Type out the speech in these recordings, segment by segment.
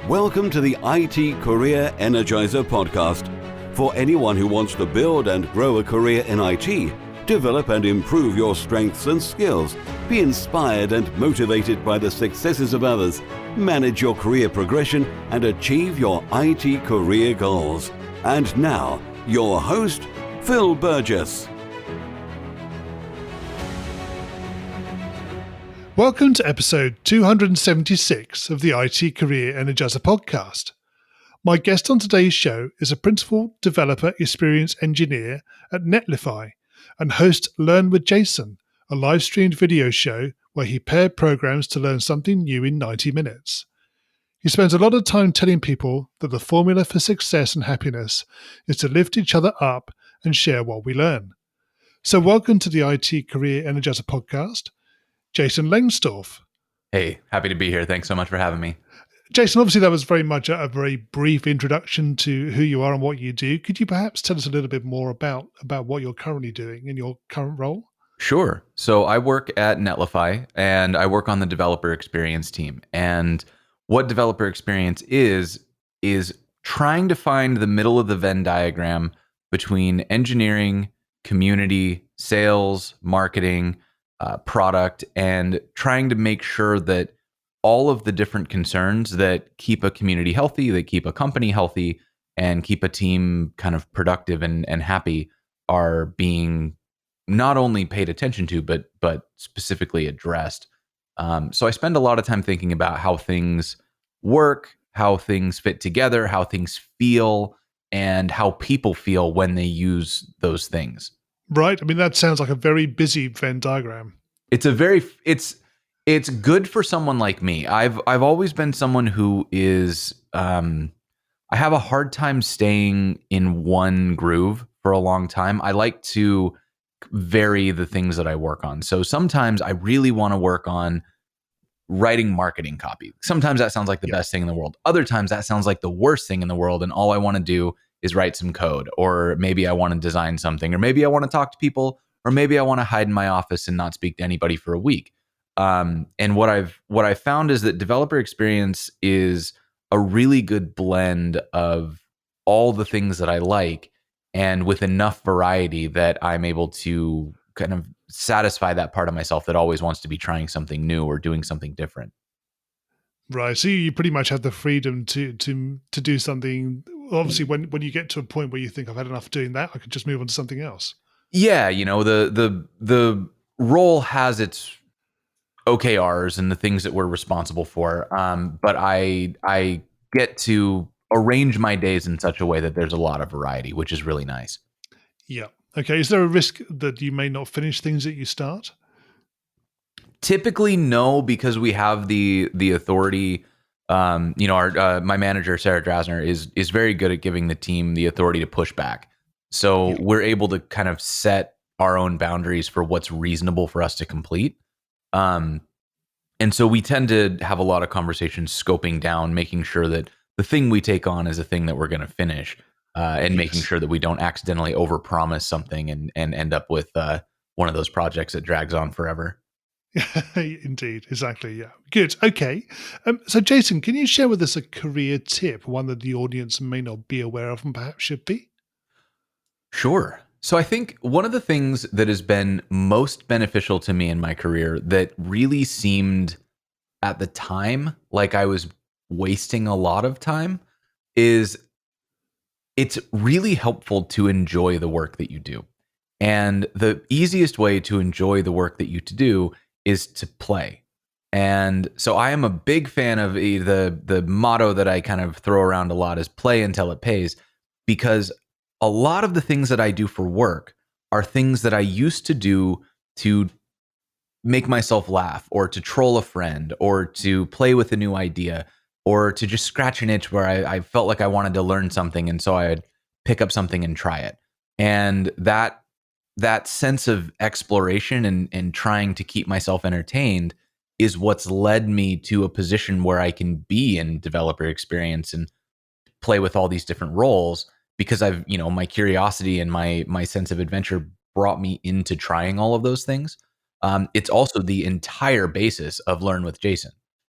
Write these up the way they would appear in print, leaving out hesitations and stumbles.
Welcome to the IT Career Energizer podcast. For anyone who wants to build and grow a career in IT, develop and improve your strengths and skills, be inspired and motivated by the successes of others, manage your career progression, and achieve your IT career goals. And now, your host, Phil Burgess. Welcome to episode 276 of the IT Career Energizer podcast. My guest on today's show is a Principal Developer Experience Engineer at Netlify and hosts Learn with Jason, a live-streamed video show where he paired programs to learn something new in 90 minutes. He spends a lot of time telling people that the formula for success and happiness is to lift each other up and share what we learn. So welcome to the IT Career Energizer podcast, Jason Lengstorf. Hey, happy to be here. Thanks so much for having me. Jason, obviously that was very much a very brief introduction to who you are and what you do. Could you perhaps tell us a little bit more about what you're currently doing in your current role? Sure. So I work at Netlify and I work on the developer experience team. And what developer experience is trying to find the middle of the Venn diagram between engineering, community, sales, marketing, product, and trying to make sure that all of the different concerns that keep a community healthy, that keep a company healthy, and keep a team kind of productive and happy are being not only paid attention to, but specifically addressed. So I spend a lot of time thinking about how things work, how things fit together, how things feel, and how people feel when they use those things. Right. I mean, that sounds like a very busy Venn diagram. It's good for someone like me. I've always been someone who is I have a hard time staying in one groove for a long time. I like to vary the things that I work on. So sometimes I really want to work on writing marketing copy. Sometimes that sounds like the best thing in the world. Other times that sounds like the worst thing in the world, and all I want to do is write some code, or maybe I want to design something, or maybe I want to talk to people, or maybe I want to hide in my office and not speak to anybody for a week. And what I've found is that developer experience is a really good blend of all the things that I like, and with enough variety that I'm able to kind of satisfy that part of myself that always wants to be trying something new or doing something different. Right. So you pretty much have the freedom to do something. Obviously, when you get to a point where you think I've had enough doing that, I could just move on to something else. Yeah, the role has its OKRs and the things that we're responsible for, but I get to arrange my days in such a way that there's a lot of variety, which is really nice. Yeah. Okay. Is there a risk that you may not finish things that you start? Typically, no, because we have the authority. Our my manager Sarah Drasner is very good at giving the team the authority to push back. So we're able to kind of set our own boundaries for what's reasonable for us to complete. And so we tend to have a lot of conversations scoping down, making sure that the thing we take on is a thing that we're going to finish, and making sure that we don't accidentally overpromise something and end up with one of those projects that drags on forever. Indeed, exactly. Yeah, good. Okay. So, Jason, can you share with us a career tip, one that the audience may not be aware of and perhaps should be? Sure. So I think one of the things that has been most beneficial to me in my career that really seemed at the time like I was wasting a lot of time is it's really helpful to enjoy the work that you do. And the easiest way to enjoy the work that you do is to play. And so I am a big fan of the motto that I kind of throw around a lot is play until it pays, because a lot of the things that I do for work are things that I used to do to make myself laugh, or to troll a friend, or to play with a new idea, or to just scratch an itch where I felt like I wanted to learn something. And so I'd pick up something and try it. And that sense of exploration and trying to keep myself entertained is what's led me to a position where I can be in developer experience and play with all these different roles, because I've, my curiosity and my sense of adventure brought me into trying all of those things. It's also the entire basis of Learn with Jason.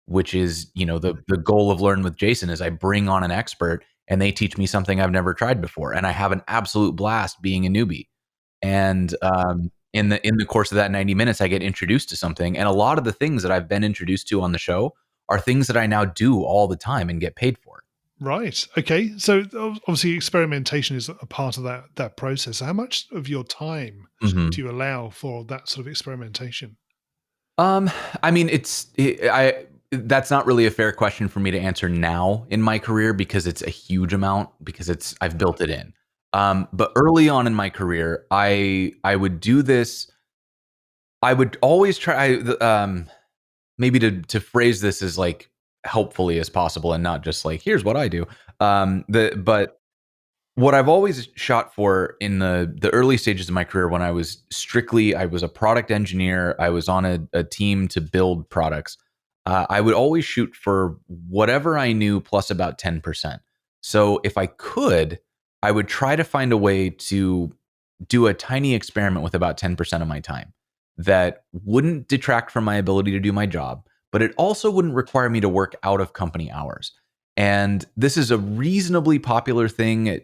which is, the goal of Learn with Jason is I bring on an expert and they teach me something I've never tried before. And I have an absolute blast being a newbie. And in the course of that 90 minutes, I get introduced to something. And a lot of the things that I've been introduced to on the show are things that I now do all the time and get paid for. Right. Okay. So obviously experimentation is a part of that process. How much of your time do you allow for that sort of experimentation? I mean, that's not really a fair question for me to answer now in my career because it's a huge amount because I've built it in. But early on in my career, I would do this. I would always try, maybe to phrase this as like helpfully as possible and not just like, here's what I do. But what I've always shot for in the early stages of my career when I was a product engineer, I was on a team to build products. I would always shoot for whatever I knew plus about 10%. So if I could, I would try to find a way to do a tiny experiment with about 10% of my time that wouldn't detract from my ability to do my job, but it also wouldn't require me to work out of company hours. And this is a reasonably popular thing.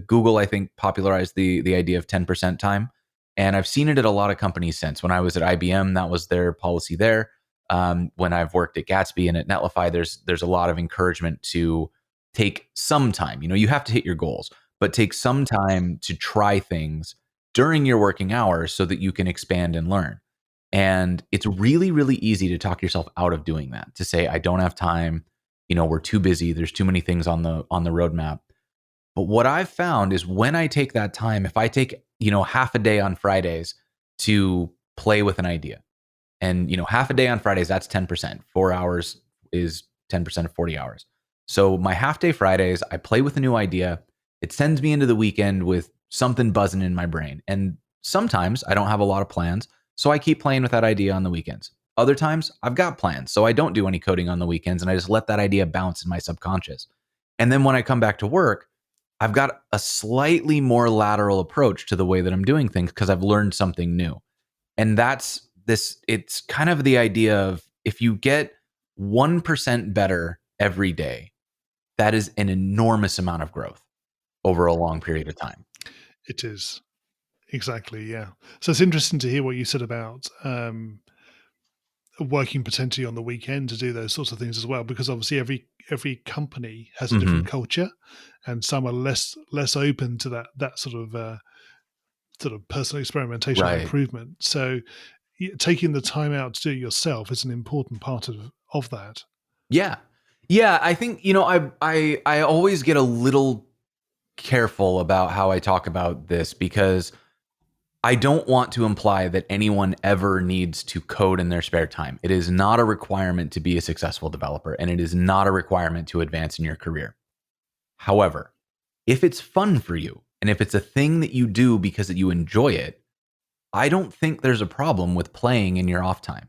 Google, I think, popularized the idea of 10% time. And I've seen it at a lot of companies since. When I was at IBM, that was their policy there. When I've worked at Gatsby and at Netlify, there's a lot of encouragement to take some time. You have to hit your goals, but take some time to try things during your working hours so that you can expand and learn. And it's really, really easy to talk yourself out of doing that, to say, I don't have time. We're too busy. There's too many things on the roadmap. But what I've found is when I take that time, if I take, half a day on Fridays to play with an idea, and, half a day on Fridays, that's 10%. 4 hours is 10% of 40 hours. So my half day Fridays, I play with a new idea. It sends me into the weekend with something buzzing in my brain. And sometimes I don't have a lot of plans, so I keep playing with that idea on the weekends. Other times I've got plans, so I don't do any coding on the weekends and I just let that idea bounce in my subconscious. And then when I come back to work, I've got a slightly more lateral approach to the way that I'm doing things because I've learned something new. And it's kind of the idea of if you get 1% better every day, that is an enormous amount of growth over a long period of time. It is. Exactly, yeah. So it's interesting to hear what you said about working potentially on the weekend to do those sorts of things as well, because obviously every company has a different culture, and some are less open to that sort of personal experimentation and improvement. So taking the time out to do it yourself is an important part of that. Yeah. I think I always get a little careful about how I talk about this because I don't want to imply that anyone ever needs to code in their spare time. It is not a requirement to be a successful developer, and it is not a requirement to advance in your career. However, if it's fun for you, and if it's a thing that you do because you enjoy it, I don't think there's a problem with playing in your off time.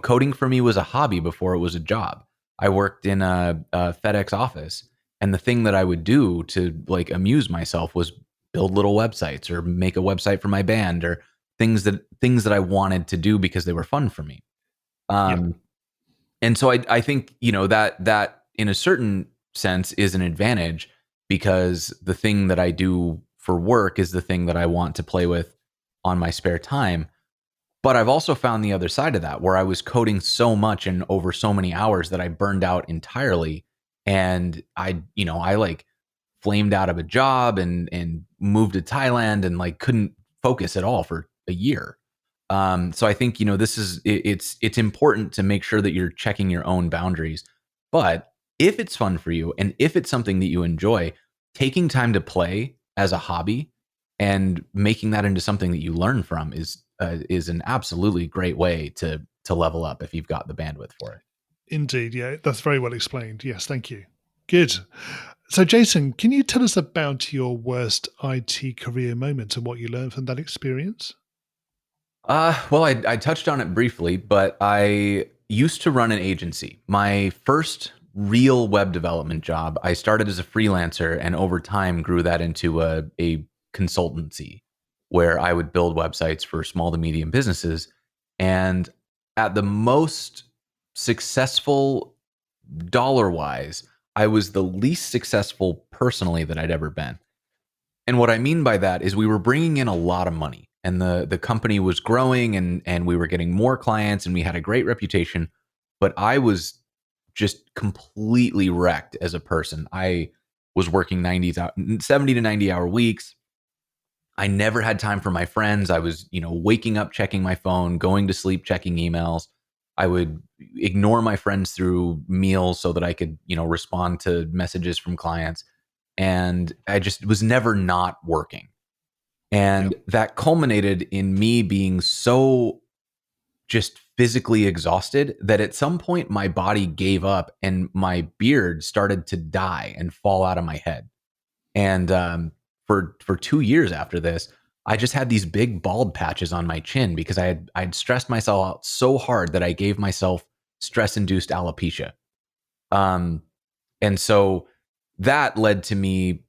Coding for me was a hobby before it was a job. I worked in a FedEx office, and the thing that I would do to like amuse myself was build little websites or make a website for my band or things that I wanted to do because they were fun for me. And so I think, that in a certain sense is an advantage because the thing that I do for work is the thing that I want to play with on my spare time. But I've also found the other side of that where I was coding so much and over so many hours that I burned out entirely. And I like flamed out of a job and moved to Thailand and like couldn't focus at all for a year. So I think, it's important to make sure that you're checking your own boundaries. But if it's fun for you and if it's something that you enjoy, taking time to play as a hobby and making that into something that you learn from is an absolutely great way to level up if you've got the bandwidth for it. Indeed, yeah, that's very well explained. Yes, thank you. Good. So, Jason, can you tell us about your worst IT career moment and what you learned from that experience? Well, I touched on it briefly, but I used to run an agency. My first real web development job, I started as a freelancer and over time grew that into a consultancy where I would build websites for small to medium businesses. And at the most successful dollar wise. I was the least successful personally that I'd ever been. And what I mean by that is we were bringing in a lot of money, and the company was growing, and we were getting more clients, and we had a great reputation, but I was just completely wrecked as a person. I was working 70 to 90 hour weeks. I never had time for my friends. I was, waking up, checking my phone, going to sleep, checking emails. I would ignore my friends through meals so that I could, respond to messages from clients. And I just was never not working. And that culminated in me being so just physically exhausted that at some point my body gave up and my beard started to die and fall out of my head. And for 2 years after this, I just had these big bald patches on my chin because I'd stressed myself out so hard that I gave myself stress-induced alopecia. And so that led to me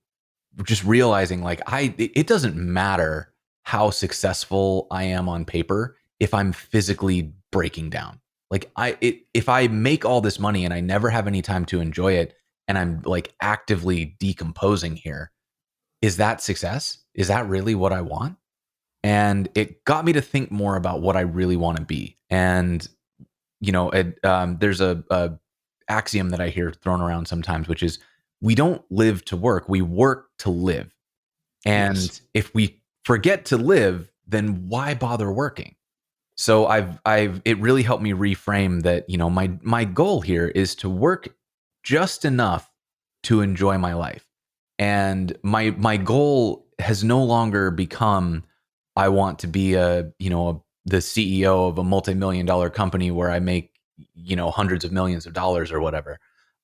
just realizing it doesn't matter how successful I am on paper if I'm physically breaking down. If I make all this money and I never have any time to enjoy it, and I'm actively decomposing here, is that success? Is that really what I want? And it got me to think more about what I really want to be. And there's a axiom that I hear thrown around sometimes, which is we don't live to work, we work to live. And if we forget to live, then why bother working? So it really helped me reframe that, my goal here is to work just enough to enjoy my life. And my goal has no longer become, I want to be the CEO of a multi-million-dollar company where I make, hundreds of millions of dollars or whatever.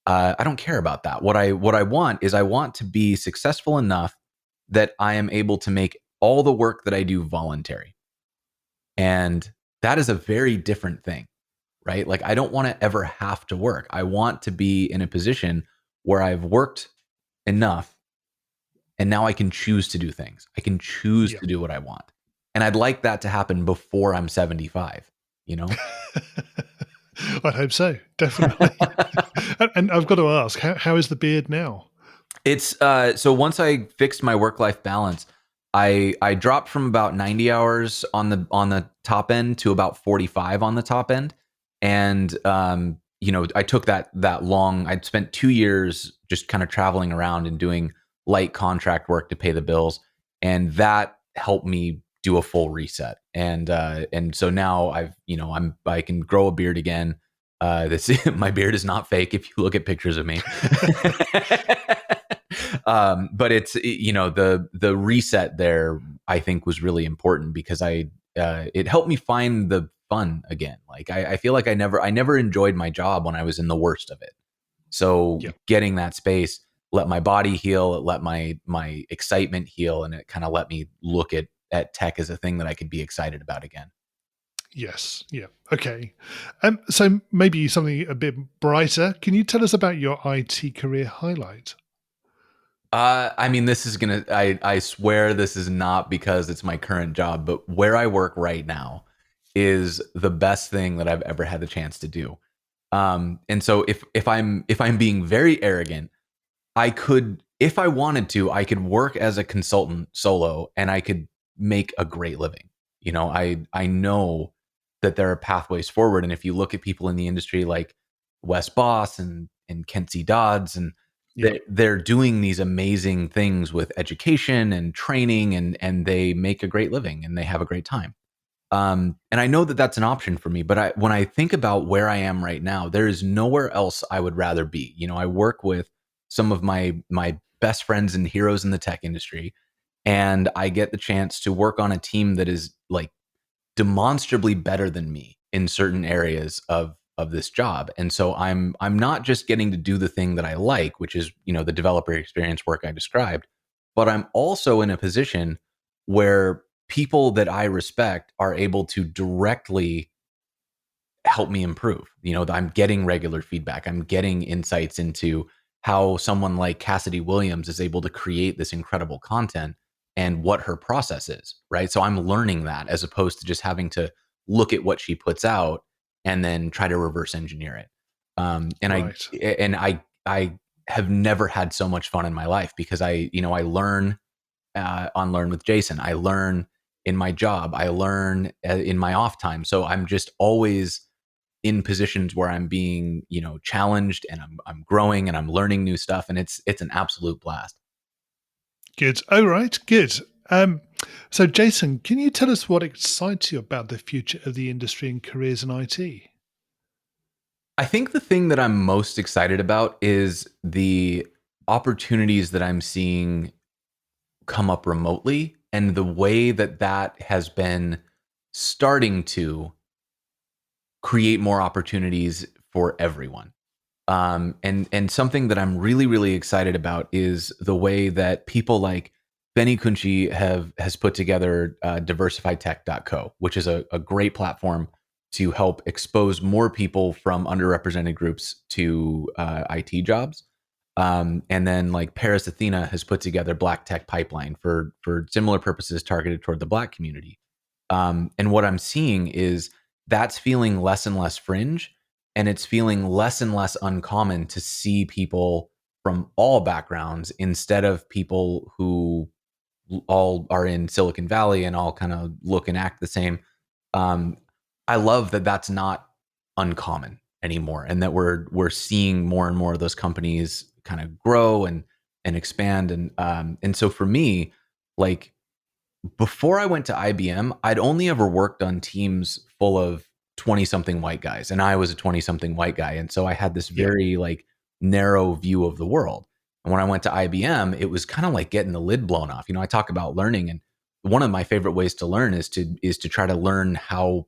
I don't care about that. What I want is I want to be successful enough that I am able to make all the work that I do voluntary. And that is a very different thing, right? I don't want to ever have to work. I want to be in a position where I've worked enough and now I can choose to do things. I can choose to do what I want. And I'd like that to happen before I'm 75, I'd hope so, definitely. And I've got to ask, how is the beard now? It's so once I fixed my work-life balance, I dropped from about 90 hours on the top end to about 45 on the top end. And I took that long. I'd spent 2 years just kind of traveling around and doing light contract work to pay the bills, and that helped me do a full reset. And so now I can grow a beard again. My beard is not fake if you look at pictures of me. But it's the reset there, I think, was really important because it helped me find the fun again. I feel like I never enjoyed my job when I was in the worst of it. So getting that space let my body heal, it let my excitement heal, and it kind of let me look at tech as a thing that I could be excited about again. Yes. Yeah. Okay. So maybe something a bit brighter. Can you tell us about your IT career highlight? This is I swear this is not because it's my current job, but where I work right now is the best thing that I've ever had the chance to do. And so if I'm being very arrogant, I could, if I wanted to, I could work as a consultant solo and I could make a great living. I know that there are pathways forward. And if you look at people in the industry like Wes Boss and Kenzie Dodds, and they're doing these amazing things with education and training, and they make a great living and they have a great time. And I know that that's an option for me, but when I think about where I am right now, there is nowhere else I would rather be. I work with some of my best friends and heroes in the tech industry, and I get the chance to work on a team that is demonstrably better than me in certain areas of this job. And so I'm not just getting to do the thing that I like, which is, the developer experience work I described, but I'm also in a position where people that I respect are able to directly help me improve. I'm getting regular feedback. I'm getting insights into how someone like Cassidy Williams is able to create this incredible content and what her process is, right? So I'm learning that as opposed to just having to look at what she puts out and then try to reverse engineer it. Right. I have never had so much fun in my life because I learn on Learn with Jason. I learn in my job. I learn in my off time. So I'm just always in positions where I'm being, challenged, and I'm growing, and I'm learning new stuff, and it's an absolute blast. Good. All right. Good. So, Jason, can you tell us what excites you about the future of the industry and careers in IT? I think the thing that I'm most excited about is the opportunities that I'm seeing come up remotely, and the way that that has been starting to create more opportunities for everyone. And something that I'm really, really excited about is the way that people like Benny Kunchi has put together diversifytech.co, which is a great platform to help expose more people from underrepresented groups to IT jobs. And then like Paris Athena has put together Black Tech Pipeline for similar purposes targeted toward the Black community. And what I'm seeing is that's feeling less and less fringe, and it's feeling less and less uncommon to see people from all backgrounds instead of people who all are in Silicon Valley and all kind of look and act the same. Um, I love that that's not uncommon anymore, and that we're seeing more and more of those companies kind of grow and expand. And so for me, like, before I went to IBM, I'd only ever worked on teams full of 20 something white guys, and I was a 20 something white guy. And so I had this Yeah. very like narrow view of the world. And when I went to IBM, it was kind of like getting the lid blown off. I talk about learning, and one of my favorite ways to learn is to try to learn how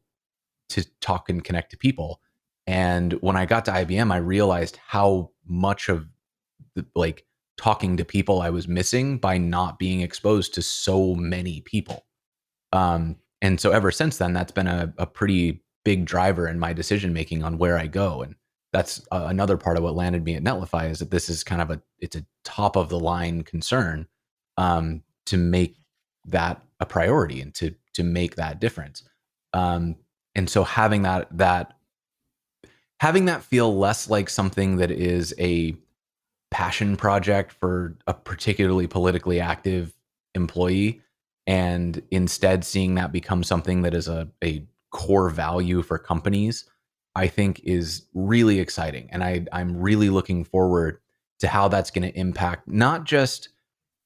to talk and connect to people. And when I got to IBM, I realized how much of like talking to people I was missing by not being exposed to so many people. And so ever since then, that's been a pretty big driver in my decision making on where I go. And that's another part of what landed me at Netlify, is that this is kind of it's a top of the line concern, to make that a priority and to make that difference. And so having that feel less like something that is a passion project for a particularly politically active employee, and instead seeing that become something that is a core value for companies, I think is really exciting. And I'm really looking forward to how that's going to impact not just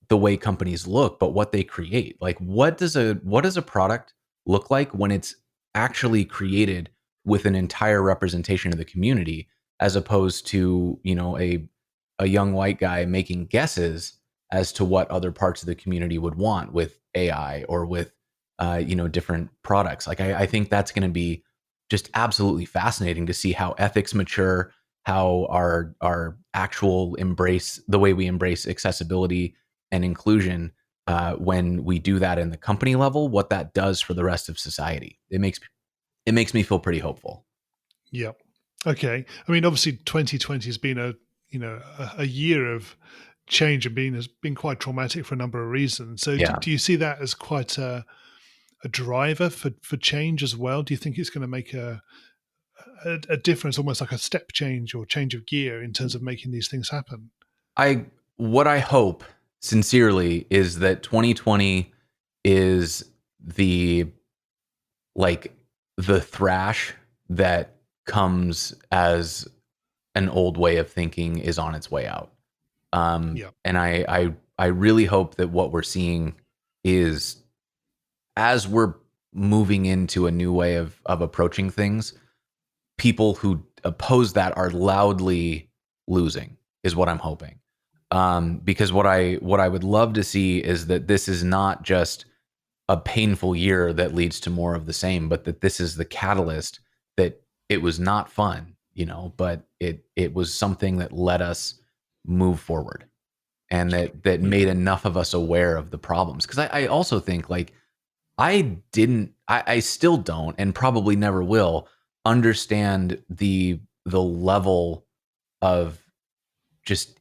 the way companies look, but what they create. Like, what does a product look like when it's actually created with an entire representation of the community, as opposed to, a young white guy making guesses as to what other parts of the community would want with AI or with different products. Like, I think that's going to be just absolutely fascinating to see how ethics mature, how our actual the way we embrace accessibility and inclusion, when we do that in the company level, what that does for the rest of society. It makes me feel pretty hopeful. Yeah. Okay. I mean, obviously, 2020 has been a year of change, and has been quite traumatic for a number of reasons. So, Yeah. do you see that as quite a driver for change as well? Do you think it's going to make a difference, almost like a step change or change of gear in terms of making these things happen? What I hope sincerely is that 2020 is the like the thrash that comes as an old way of thinking is on its way out. Yeah. And I really hope that what we're seeing is, as we're moving into a new way of approaching things, people who oppose that are loudly losing, is what I'm hoping. Because what I would love to see is that this is not just a painful year that leads to more of the same, but that this is the catalyst, that it was not fun, but it was something that let us move forward, and that made enough of us aware of the problems. Because I also think, like, I still don't, and probably never will, understand the level of just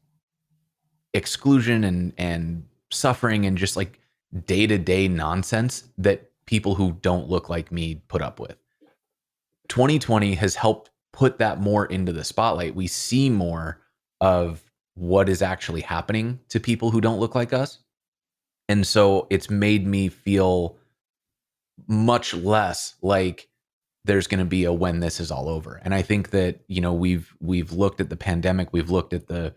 exclusion and suffering and just like day-to-day nonsense that people who don't look like me put up with. 2020 has helped put that more into the spotlight. We see more of what is actually happening to people who don't look like us. And so it's made me feel much less like there's going to be a when this is all over. And I think that, we've looked at the pandemic, we've looked at the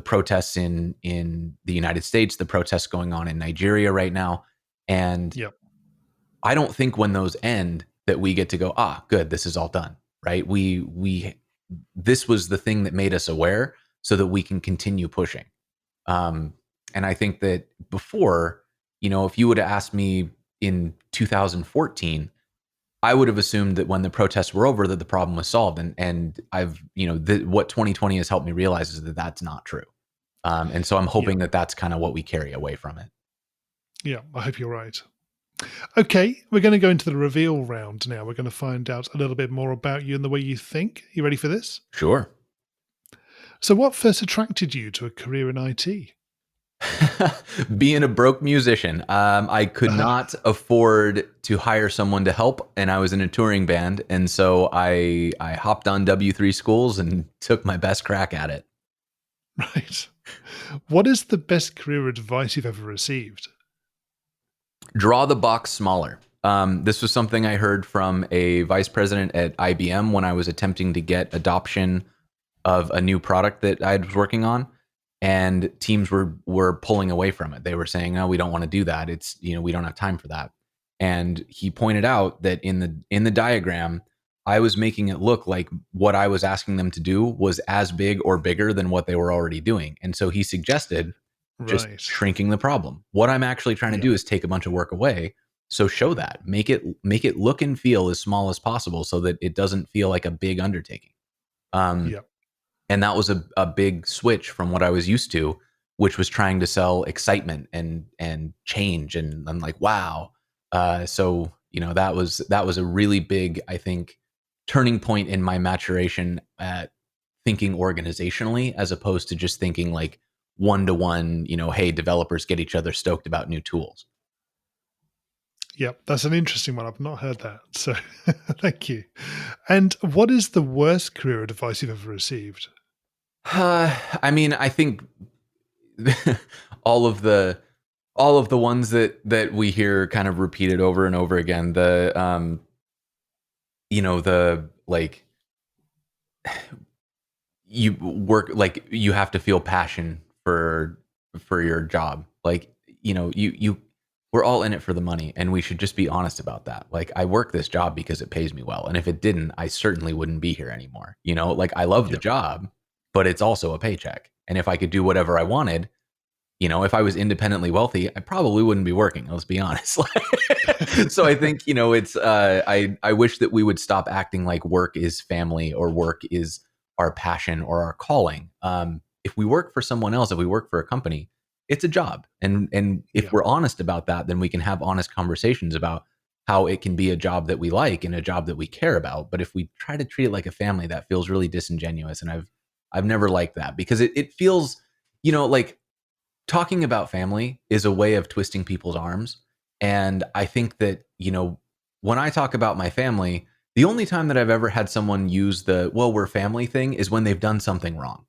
protests in the United States, the protests going on in Nigeria right now, and Yep. I don't think when those end that we get to go, good, this is all done, right? This was the thing that made us aware so that we can continue pushing. And I think that before, if you would have asked me in 2014, I would have assumed that when the protests were over, that the problem was solved. And I've, what 2020 has helped me realize is that that's not true. And so I'm hoping that that's kind of what we carry away from it. Yeah, I hope you're right. Okay, we're going to go into the reveal round now. We're going to find out a little bit more about you and the way you think. You ready for this? Sure. So what first attracted you to a career in IT? Being a broke musician, I could not afford to hire someone to help, and I was in a touring band, and so I hopped on W3 schools and took my best crack at it. Right. What is the best career advice you've ever received? Draw the box smaller. This was something I heard from a vice president at IBM when I was attempting to get adoption of a new product that I was working on, and teams were pulling away from it. They were saying, "No, we don't want to do that. It's, we don't have time for that." And he pointed out that in the diagram, I was making it look like what I was asking them to do was as big or bigger than what they were already doing. And so he suggested just shrinking the problem. What I'm actually trying to do is take a bunch of work away. So show that, make it look and feel as small as possible so that it doesn't feel like a big undertaking. And that was a big switch from what I was used to, which was trying to sell excitement and change. And I'm like, wow. So, that was a really big, I think, turning point in my maturation at thinking organizationally, as opposed to just thinking like one-to-one, hey, developers get each other stoked about new tools. Yep, that's an interesting one. I've not heard that. So thank you. And what is the worst career advice you've ever received? I mean, I think all of the ones that we hear kind of repeated over and over again, the like, you work, like, you have to feel passion for your job. Like, we're all in it for the money, and we should just be honest about that. Like, I work this job because it pays me well. And if it didn't, I certainly wouldn't be here anymore. Like, I love the job, but it's also a paycheck. And if I could do whatever I wanted, if I was independently wealthy, I probably wouldn't be working. Let's be honest. So I think, it's, I wish that we would stop acting like work is family or work is our passion or our calling. If we work for someone else, if we work for a company, it's a job. And if we're honest about that, then we can have honest conversations about how it can be a job that we like and a job that we care about. But if we try to treat it like a family, that feels really disingenuous. And I've never liked that, because it feels, like talking about family is a way of twisting people's arms. And I think that, when I talk about my family, the only time that I've ever had someone use the, well, we're family thing is when they've done something wrong,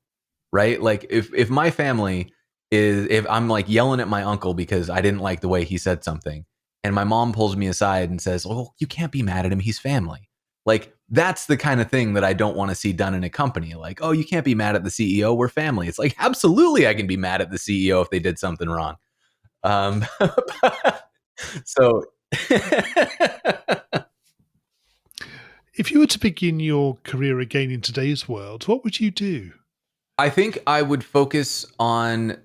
right? Like if my family is, if I'm like yelling at my uncle because I didn't like the way he said something, and my mom pulls me aside and says, "Oh, you can't be mad at him. He's family." Like, that's the kind of thing that I don't want to see done in a company. Like, "Oh, you can't be mad at the CEO. We're family." It's like, absolutely, I can be mad at the CEO if they did something wrong. So, if you were to begin your career again in today's world, what would you do? I think I would focus on,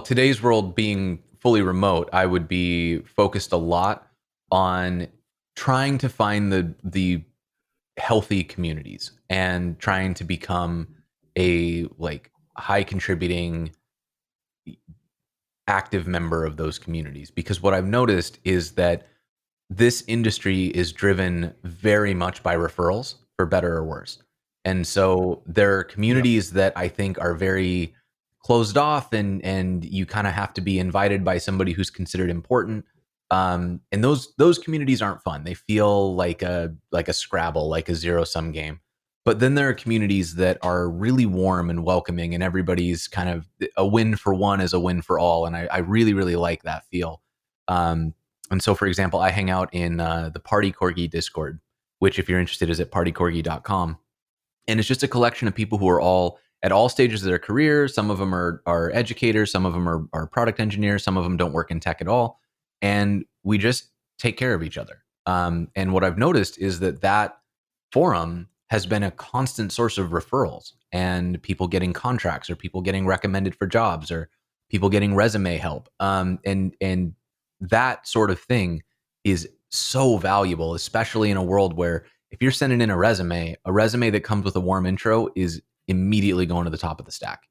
today's world being fully remote, I would be focused a lot on trying to find the healthy communities and trying to become a like high contributing active member of those communities. Because what I've noticed is that this industry is driven very much by referrals, for better or worse. And so there are communities that I think are very closed off, and you kind of have to be invited by somebody who's considered important. And those communities aren't fun. They feel like a Scrabble, like a zero sum game. But then there are communities that are really warm and welcoming, and everybody's kind of a win for one is a win for all. And I really, really like that feel. And so, for example, I hang out in the Party Corgi Discord, which, if you're interested, is at partycorgi.com. And it's just a collection of people who are all at all stages of their career. Some of them are educators, some of them are product engineers, some of them don't work in tech at all. And we just take care of each other. And what I've noticed is that forum has been a constant source of referrals and people getting contracts, or people getting recommended for jobs, or people getting resume help. And that sort of thing is so valuable, especially in a world where if you're sending in a resume that comes with a warm intro is immediately going to the top of the stack.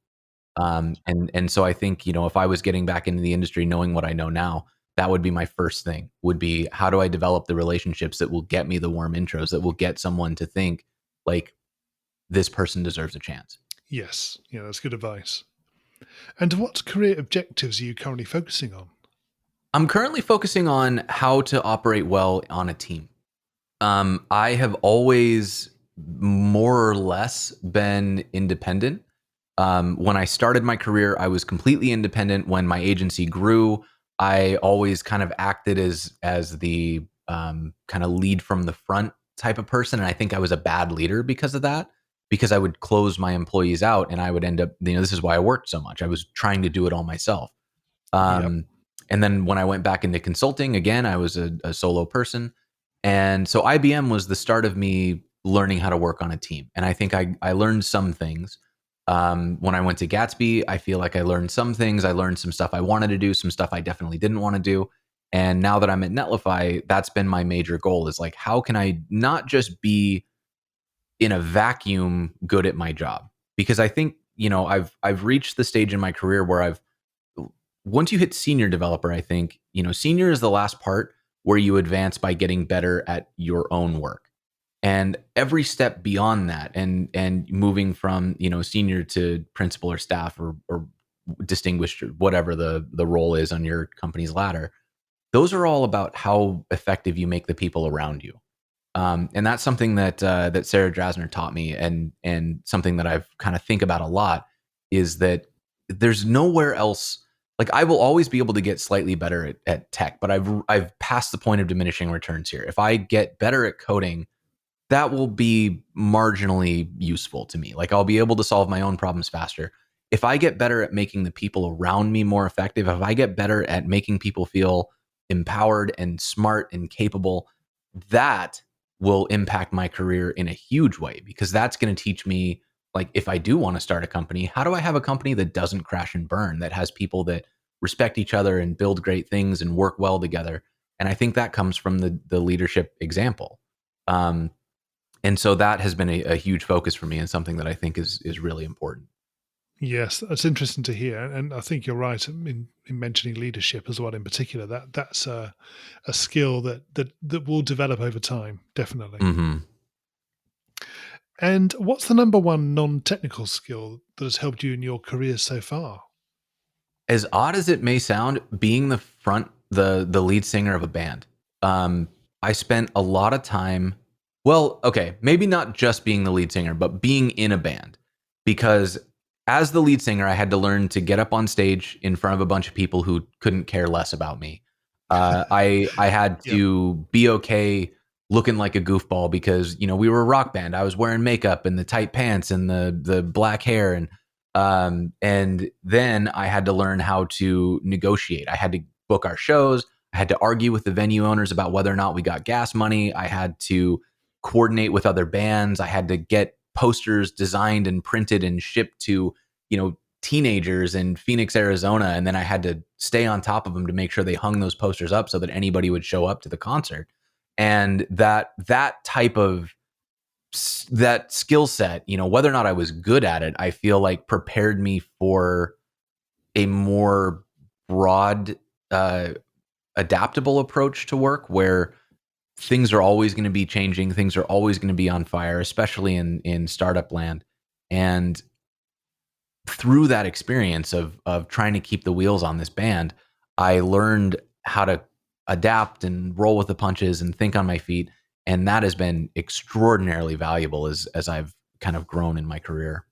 And so I think, if I was getting back into the industry knowing what I know now, that would be my first thing, would be how do I develop the relationships that will get me the warm intros, that will get someone to think like this person deserves a chance. Yes. Yeah, that's good advice. And what career objectives are you currently focusing on? I'm currently focusing on how to operate well on a team. I have always more or less been independent. When I started my career, I was completely independent. When my agency grew, I always kind of acted as the kind of lead from the front type of person. And I think I was a bad leader because of that, because I would close my employees out and I would end up, this is why I worked so much. I was trying to do it all myself. Yep. And then when I went back into consulting, again, I was a solo person. And so IBM was the start of me learning how to work on a team. And I think I learned some things. When I went to Gatsby, I feel like I learned some things. I learned some stuff I wanted to do, some stuff I definitely didn't want to do. And now that I'm at Netlify, that's been my major goal, is like, how can I not just be in a vacuum good at my job? Because I think, I've reached the stage in my career where once you hit senior developer, I think, senior is the last part where you advance by getting better at your own work. And every step beyond that, and moving from, senior to principal or staff or distinguished, or whatever the role is on your company's ladder, those are all about how effective you make the people around you. And that's something that Sarah Drasner taught me, and something that I've kind of think about a lot, is that there's nowhere else. Like, I will always be able to get slightly better at tech, but I've passed the point of diminishing returns here. If I get better at coding, that will be marginally useful to me. Like, I'll be able to solve my own problems faster. If I get better at making the people around me more effective, if I get better at making people feel empowered and smart and capable, that will impact my career in a huge way, because that's going to teach me, like, if I do want to start a company, how do I have a company that doesn't crash and burn, that has people that respect each other and build great things and work well together? And I think that comes from the leadership example. And so that has been a huge focus for me, and something that I think is really important. Yes, that's interesting to hear. And I think you're right in mentioning leadership as well in particular. That's a skill that will develop over time, definitely. Mm-hmm. And what's the number one non-technical skill that has helped you in your career so far? As odd as it may sound, being the lead singer of a band. I spent a lot of time. Well, okay, maybe not just being the lead singer, but being in a band. Because as the lead singer, I had to learn to get up on stage in front of a bunch of people who couldn't care less about me. I had to be okay looking like a goofball, because we were a rock band. I was wearing makeup and the tight pants and the black hair, and then I had to learn how to negotiate. I had to book our shows. I had to argue with the venue owners about whether or not we got gas money. I had to coordinate with other bands. I had to get posters designed and printed and shipped to, teenagers in Phoenix, Arizona. And then I had to stay on top of them to make sure they hung those posters up so that anybody would show up to the concert. And that type of that skill set, whether or not I was good at it, I feel like prepared me for a more broad, adaptable approach to work, where things are always going to be changing. Things are always going to be on fire, especially in startup land. And through that experience of trying to keep the wheels on this band, I learned how to adapt and roll with the punches and think on my feet. And that has been extraordinarily valuable as I've kind of grown in my career.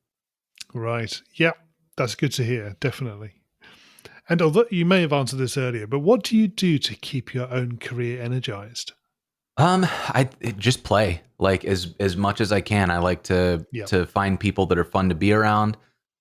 Right. Yeah, that's good to hear. Definitely. And although you may have answered this earlier, but what do you do to keep your own career energized? I just play like as much as I can. I like to Yeah. find people that are fun to be around.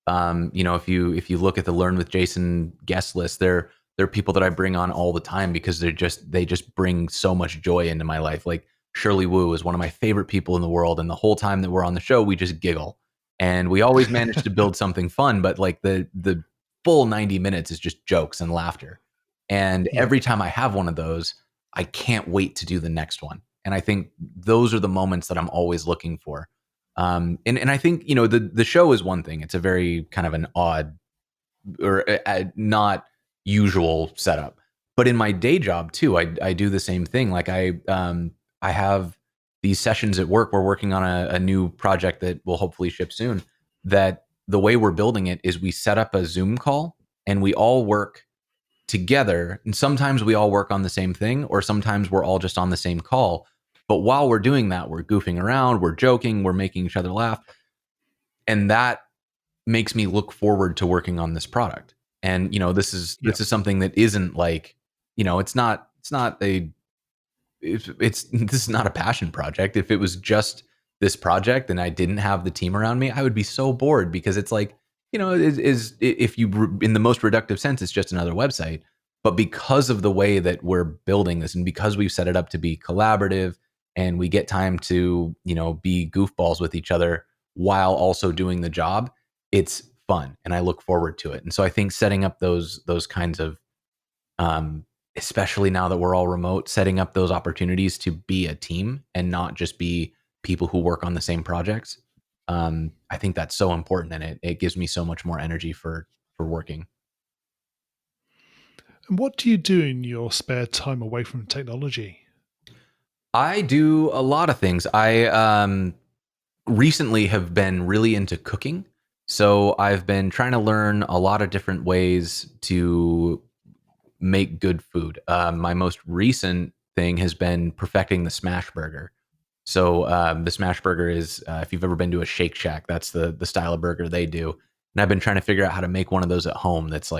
If you look at the Learn with Jason guest list, they're people that I bring on all the time because they just bring so much joy into my life. Like Shirley Wu is one of my favorite people in the world, and the whole time that we're on the show, we just giggle, and we always manage to build something fun. But like the full 90 minutes is just jokes and laughter, and Yeah. every time I have one of those, I can't wait to do the next one. And I think those are the moments that I'm always looking for. And I think, the show is one thing. It's a very kind of an odd or not usual setup. But in my day job too, I do the same thing. Like I have these sessions at work. We're working on a new project that will hopefully ship soon. That the way we're building it is we set up a Zoom call and we all work together. And sometimes we all work on the same thing, or sometimes we're all just on the same call. But while we're doing that, we're goofing around, we're joking, we're making each other laugh. And that makes me look forward to working on this product. And this is something that isn't like, this is not a passion project. If it was just this project and I didn't have the team around me, I would be so bored, because it's like, if you, in the most reductive sense, it's just another website. But because of the way that we're building this, and because we've set it up to be collaborative, and we get time to, be goofballs with each other while also doing the job, it's fun, and I look forward to it. And so I think setting up those kinds of, especially now that we're all remote, setting up those opportunities to be a team and not just be people who work on the same projects. I think that's so important, and it gives me so much more energy for working. And what do you do in your spare time away from technology? I do a lot of things. I recently have been really into cooking. So I've been trying to learn a lot of different ways to make good food. My most recent thing has been perfecting the smash burger. So the smash burger is, if you've ever been to a Shake Shack, that's the style of burger they do. And I've been trying to figure out how to make one of those at home. That's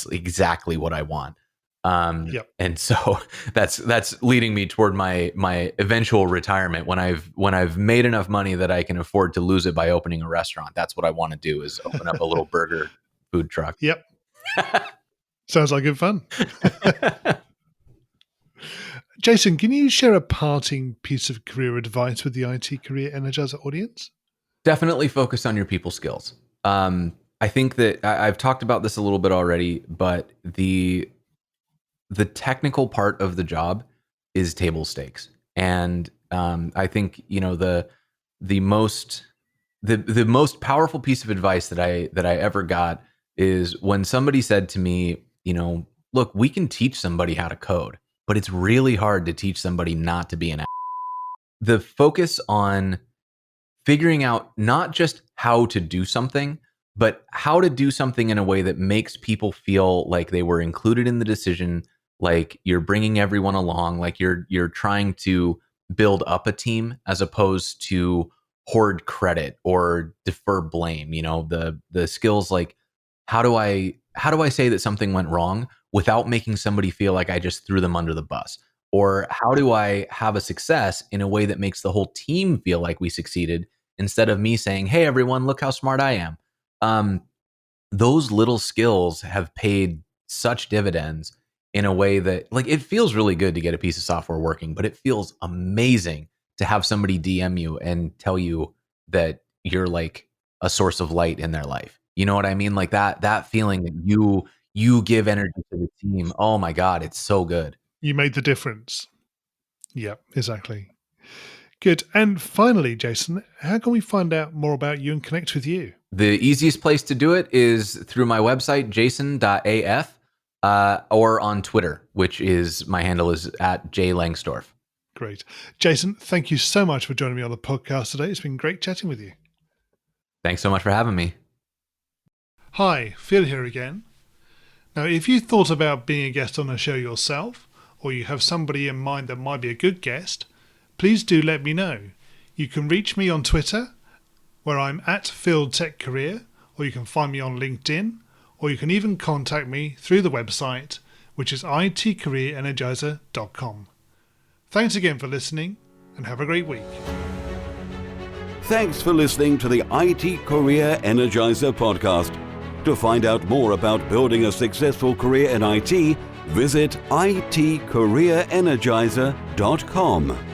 exactly what I want. Yep. And so that's leading me toward my eventual retirement, when I've made enough money that I can afford to lose it by opening a restaurant. That's what I want to do, is open up a little burger food truck. Yep. Sounds like good fun. Jason, can you share a parting piece of career advice with the IT Career Energizer audience? Definitely focus on your people skills. I think that I've talked about this a little bit already, but the technical part of the job is table stakes. And I think, the most powerful piece of advice that I ever got is when somebody said to me, look, we can teach somebody how to code, but it's really hard to teach somebody not to be an the focus on figuring out not just how to do something, but how to do something in a way that makes people feel like they were included in the decision, like you're bringing everyone along, like you're trying to build up a team, as opposed to hoard credit or defer blame. The skills, like how do I say that something went wrong without making somebody feel like I just threw them under the bus? Or how do I have a success in a way that makes the whole team feel like we succeeded, instead of me saying, hey, everyone, look how smart I am. Those little skills have paid such dividends in a way that, like, it feels really good to get a piece of software working, but it feels amazing to have somebody DM you and tell you that you're like a source of light in their life. You know what I mean? Like that feeling that you give energy to the team. Oh my God, it's so good. You made the difference. Yep, exactly. Good. And finally, Jason, how can we find out more about you and connect with you? The easiest place to do it is through my website, jason.af, or on Twitter, which is, my handle is @jlengstorf. Great. Jason, thank you so much for joining me on the podcast today. It's been great chatting with you. Thanks so much for having me. Hi, Phil here again. Now, if you thought about being a guest on a show yourself, or you have somebody in mind that might be a good guest, please do let me know. You can reach me on Twitter, where I'm at FieldTechCareer, or you can find me on LinkedIn, or you can even contact me through the website, which is itcareerenergizer.com. Thanks again for listening, and have a great week. Thanks for listening to the IT Career Energizer podcast. To find out more about building a successful career in IT, visit itcareerenergizer.com.